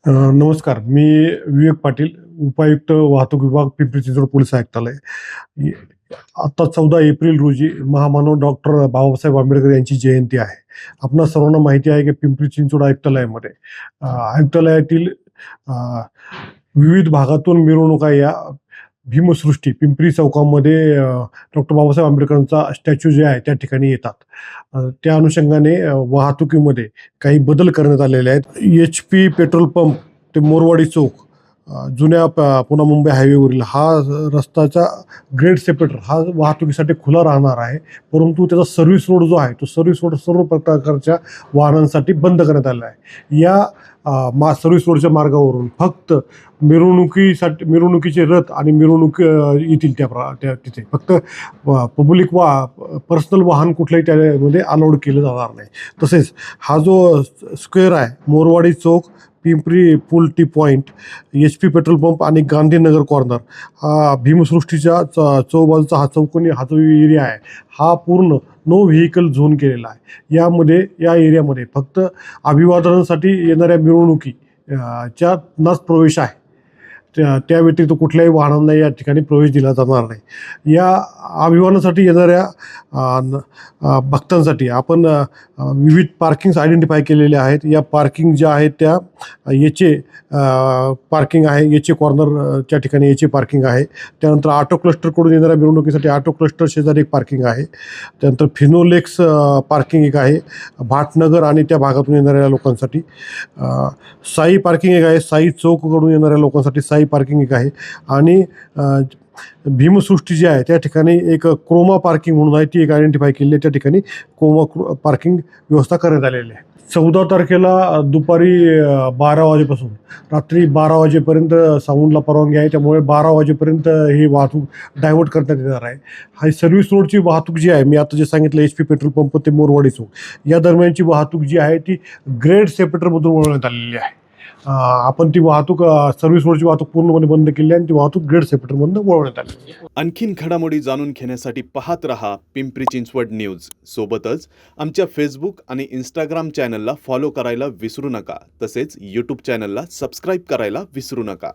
नमस्कार. मी विवेक पाटील, उपायुक्त वाहतूक विभाग, पिंपरी चिंचवड पोलीस आयुक्तालय. इ आता 14 एप्रिल रोजी महामानव डॉक्टर बाबासाहेब आंबेडकर यांची जयंती आहे. आपणा सर्वांना माहिती आहे की पिंपरी चिंचवड आयुक्तालयामध्ये आयुक्तालयातील अ, विविध भागातून मिरवणुका या भीमसृष्टी पिंपरी चौकामध्ये डॉक्टर बाबासाहेब आंबेडकरांचा स्टॅच्यू जे आहे त्या ठिकाणी येतात. त्या अनुषंगाने वाहतुकीमध्ये काही बदल करण्यात आलेले आहेत. HP पेट्रोल पंप ते मोरवाडी चौक, जुन्या पुणे मुंबई हायवेवरील हा रस्त्याचा ग्रेड सेपरेटर हा वाहतुकीसाठी खुला राहणार आहे. परंतु त्याचा सर्व्हिस रोड जो आहे तो सर्व्हिस रोड सर्व प्रकारच्या वाहनांसाठी बंद करण्यात आलेला आहे. या सर्व्हिस रोडच्या मार्गावरून फक्त मिरवणुकीचे रथ आणि मिरवणूक येतील त्या तिथे. फक्त पब्लिक पर्सनल वाहन कुठलंही त्यामध्ये अलाउड केलं जाणार नाही. तसेच हा जो स्क्वेअर आहे, मोरवाडी चौक, पिंपरी पूल T point, HP petrol pump आणि गांधीनगर कॉर्नर, हा भीमसृष्टीच्या चौबाजूचा हा चौकोनी हा जो एरिया आहे हा पूर्ण नो व्हेकल झोन केलेला आहे. या एरियामध्ये फक्त अभिवादनासाठी येणाऱ्या मिरवणुकी च्या नाच प्रवेश आहे. त्या व्यतिरिक्त कुठल्याही वाहनांना या ठिकाणी प्रवेश दिला जाणार नाही. या अभिवादनासाठी येणाऱ्या भक्तांसाठी आपण विविध पार्किंग्स आयडेंटिफाय केलेले आहेत. या पार्किंग ज्या आहेत त्या याचे पार्किंग आहे, याचे कॉर्नरच्या ठिकाणी याचे पार्किंग आहे. त्यानंतर ऑटो क्लस्टरकडून येणाऱ्या मिरवणुकीसाठी ऑटो क्लस्टर शेजारी एक पार्किंग आहे. त्यानंतर फिनोलेक्स पार्किंग एक आहे भाटनगर आणि त्या भागातून येणाऱ्या लोकांसाठी. साई पार्किंग एक आहे, साई चौककडून येणाऱ्या लोकांसाठी साई पार्किंग एक आहे. आणि भीमसृष्टी जी आहे त्या ठिकाणी एक क्रोमा पार्किंग म्हणून आहे, ती एक आयडेंटिफाय केली आहे. त्या ठिकाणी क्रोमा पार्किंग व्यवस्था करण्यात आलेली आहे. 14 तारखेला दुपारी 12 वाजेपासून रात्री 12 वाजेपर्यंत साऊंडला परवानगी आहे. त्यामुळे 12 वाजेपर्यंत ही वाहतूक डायव्हर्ट करण्यात येणार आहे. हा सर्व्हिस रोडची वाहतूक जी आहे, मी आता जे सांगितलं HP पेट्रोल पंप ते मोरवाडी चौक या दरम्यानची वाहतूक जी आहे ती ग्रेड सेपरेटरमधून वळवण्यात आलेली आहे. आपण ती वाहतूक सर्व्हिस रोडची वाहतूक पूर्णपणे बंद केली आहे आणि ती वाहतूक ग्रेड सेपरेटरमधून वळवण्यात आली. आणखीन घडामोडी जाणून घेण्यासाठी पाहत रहा पिंपरी चिंचवड न्यूज. सोबतच आमच्या फेसबुक आणि इंस्टाग्राम चॅनलला फॉलो करायला विसरू नका. तसेच यूट्यूब चॅनलला सबस्क्राईब करायला विसरू नका.